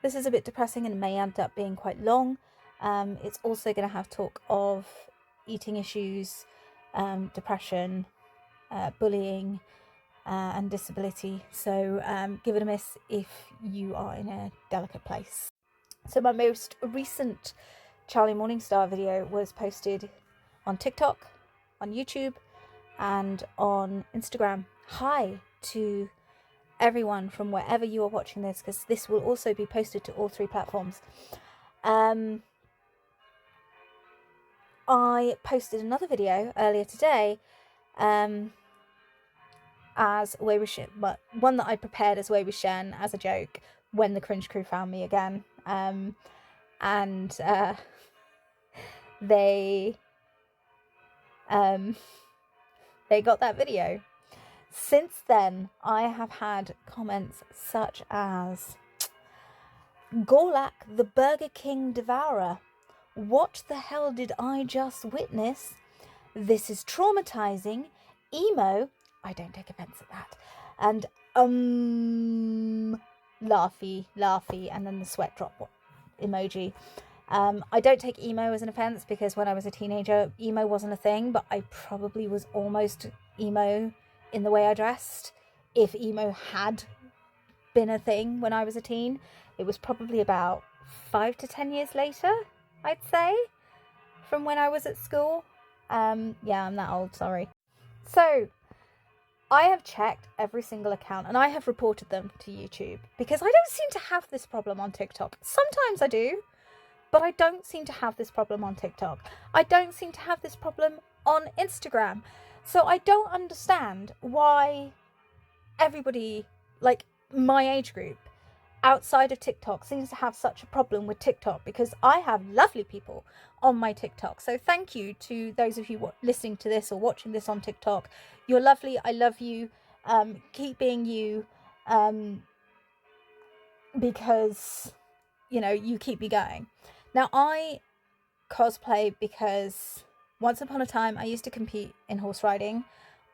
this is a bit depressing and may end up being quite long. It's also going to have talk of eating issues, depression, bullying, and disability. So give it a miss if you are in a delicate place. So my most recent Charlie Morningstar video was posted on TikTok, on YouTube, and on Instagram. Hi to everyone from wherever you are watching this, because this will also be posted to all 3 platforms. I posted another video earlier today as Way with Shen, but one that I prepared as Way with Shen as a joke when the cringe crew found me again. They got that video. Since then, I have had comments such as, Gorlak, the Burger King devourer. What the hell did I just witness? This is traumatizing. Emo. I don't take offense at that. And laughy, and then the sweat drop emoji. I don't take emo as an offense, because when I was a teenager, emo wasn't a thing, but I probably was almost emo in the way I dressed. If emo had been a thing when I was a teen, it was probably about 5 to 10 years later, I'd say, from when I was at school. Yeah, I'm that old, sorry. So I have checked every single account and I have reported them to YouTube, because I don't seem to have this problem on TikTok. Sometimes I do, but I don't seem to have this problem on TikTok. I don't seem to have this problem on Instagram. So I don't understand why everybody, like my age group, outside of TikTok, seems to have such a problem with TikTok, because I have lovely people on my TikTok. So thank you to those of you listening to this or watching this on TikTok. You're lovely. I love you. Keep being you, because, you know, you keep me going. Now, I cosplay because once upon a time I used to compete in horse riding.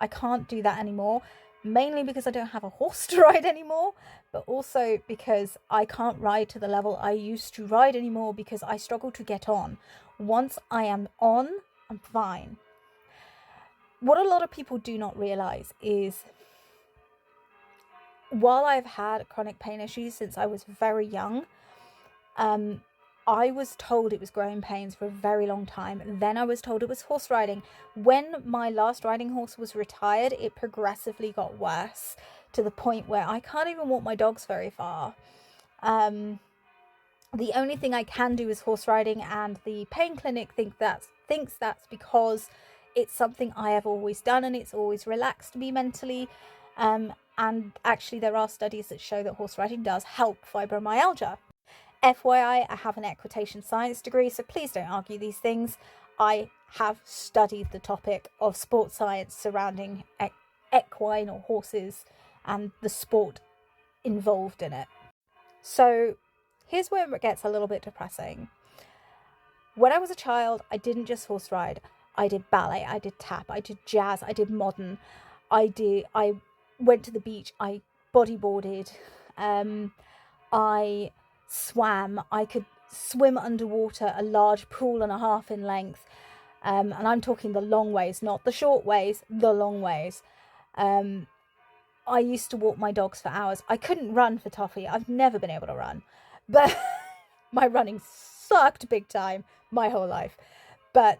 I can't do that anymore, mainly because I don't have a horse to ride anymore, but also because I can't ride to the level I used to ride anymore, because I struggle to get on. Once I am on, I'm fine. What a lot of people do not realise is, while I've had chronic pain issues since I was very young, I was told it was growing pains for a very long time. Then I was told it was horse riding. When my last riding horse was retired, it progressively got worse, to the point where I can't even walk my dogs very far. The only thing I can do is horse riding, and the pain clinic thinks that's because it's something I have always done and it's always relaxed me mentally. And actually there are studies that show that horse riding does help fibromyalgia. FYI, I have an equitation science degree, so please don't argue these things. I have studied the topic of sports science surrounding equine or horses and the sport involved in it. So here's where it gets a little bit depressing. When I was a child, I didn't just horse ride. I did ballet, I did tap, I did jazz, I did modern. I went to the beach, I bodyboarded, I swam, I could swim underwater a large pool and a half in length, and I'm talking the long ways, not the short ways, the long ways. I used to walk my dogs for hours. I couldn't run for toffee. I've never been able to run, but my running sucked big time my whole life. But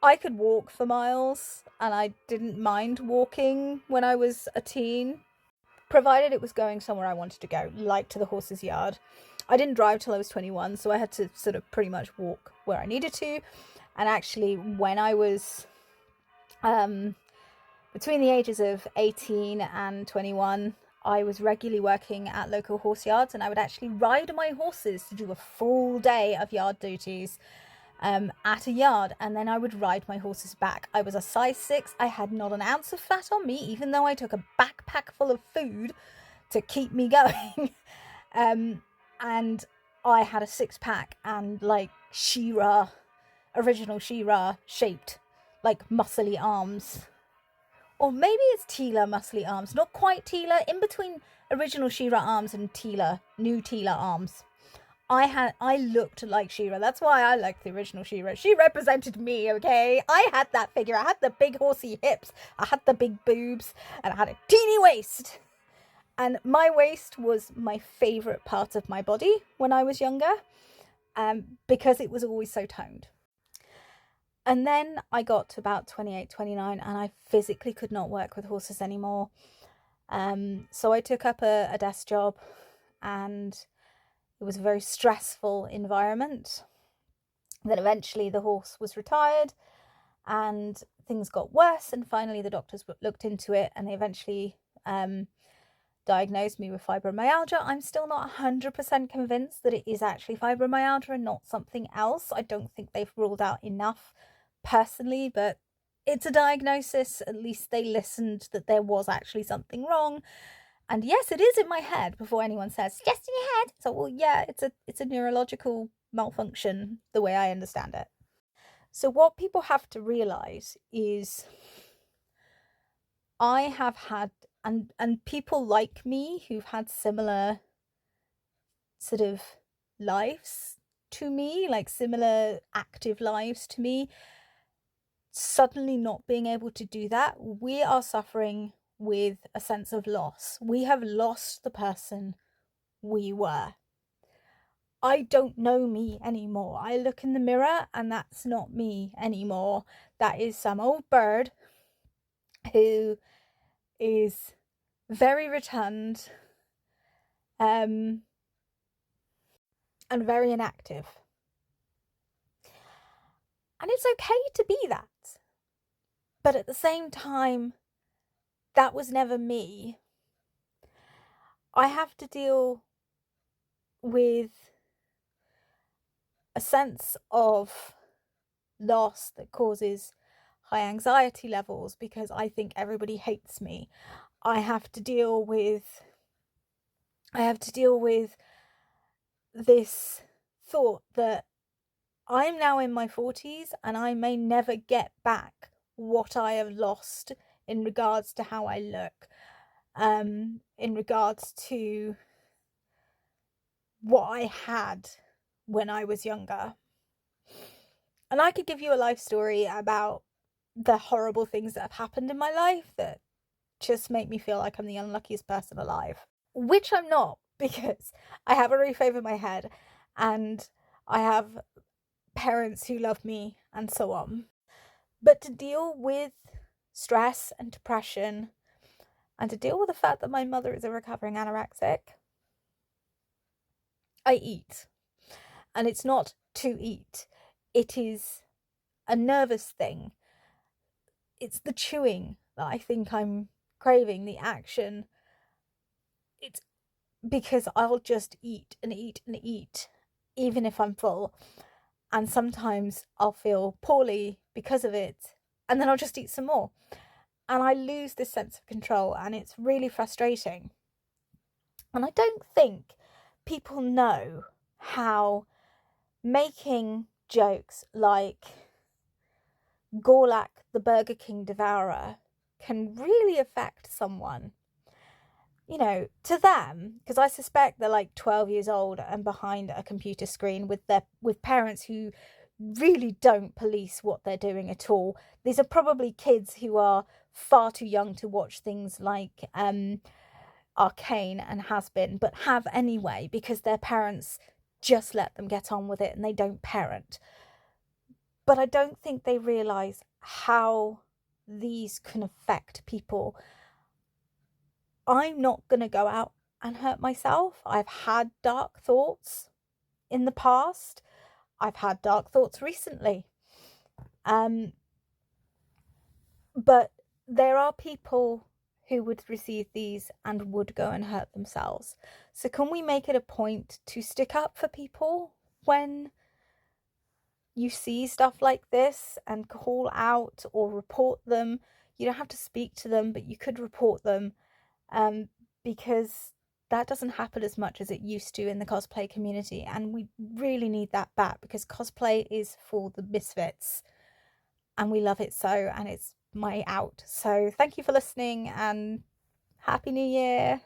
I could walk for miles, and I didn't mind walking when I was a teen, provided it was going somewhere I wanted to go, like to the horse's yard. I didn't drive till I was 21, so I had to sort of pretty much walk where I needed to. And actually, when I was between the ages of 18 and 21, I was regularly working at local horse yards, and I would actually ride my horses to do a full day of yard duties at a yard, and then I would ride my horses back. I was a size 6. I had not an ounce of fat on me, even though I took a backpack full of food to keep me going. And I had a 6-pack and like original She-Ra shaped, like muscly arms Or maybe it's Tila muscly arms. Not quite Tila, in between original She-Ra arms and Tila, new Tila arms. I looked like She-Ra. That's why I liked the original She-Ra. She represented me, okay? I had that figure. I had the big horsey hips. I had the big boobs. And I had a teeny waist. And my waist was my favourite part of my body when I was younger, because it was always so toned. And then I got to about 28, 29, and I physically could not work with horses anymore. So I took up a desk job, and it was a very stressful environment. Then eventually the horse was retired and things got worse, and finally the doctors looked into it and they eventually diagnosed me with fibromyalgia. I'm still not 100% convinced that it is actually fibromyalgia and not something else. I don't think they've ruled out enough personally, but it's a diagnosis. At least they listened that there was actually something wrong. And yes, it is in my head before anyone says, just in your head. So, well, yeah, it's a neurological malfunction, the way I understand it. So what people have to realise is I have had, and people like me who've had similar sort of lives to me, like similar active lives to me, suddenly not being able to do that, we are suffering with a sense of loss. We have lost the person we were. I don't know me anymore. I look in the mirror and that's not me anymore. That is some old bird who is very rotund, and very inactive. And it's okay to be that. But at the same time, that was never me. I have to deal with a sense of loss that causes high anxiety levels because I think everybody hates me. I have to deal with this thought that I'm now in my 40s and I may never get back what I have lost in regards to how I look, in regards to what I had when I was younger. And I could give you a life story about the horrible things that have happened in my life that just make me feel like I'm the unluckiest person alive, which I'm not, because I have a roof over my head and I have parents who love me and so on. But to deal with stress and depression, and to deal with the fact that my mother is a recovering anorexic, I eat. And it's not to eat, it is a nervous thing. It's the chewing that I think I'm craving, the action. It's because I'll just eat and eat and eat, even if I'm full. And sometimes I'll feel poorly because of it, and then I'll just eat some more. And I lose this sense of control, and it's really frustrating. And I don't think people know how making jokes like Gorlak the Burger King devourer can really affect someone. You know, to them, because I suspect they're like 12 years old and behind a computer screen with parents who really don't police what they're doing at all. These are probably kids who are far too young to watch things like Arcane and Has Been, but have anyway because their parents just let them get on with it and they don't parent. But I don't think they realise how these can affect people. I'm not going to go out and hurt myself. I've had dark thoughts in the past. I've had dark thoughts recently. But there are people who would receive these and would go and hurt themselves. So can we make it a point to stick up for people when you see stuff like this and call out or report them? You don't have to speak to them, but you could report them, because that doesn't happen as much as it used to in the cosplay community, and we really need that back because cosplay is for the misfits and we love it so, and it's my out. So thank you for listening and Happy New Year.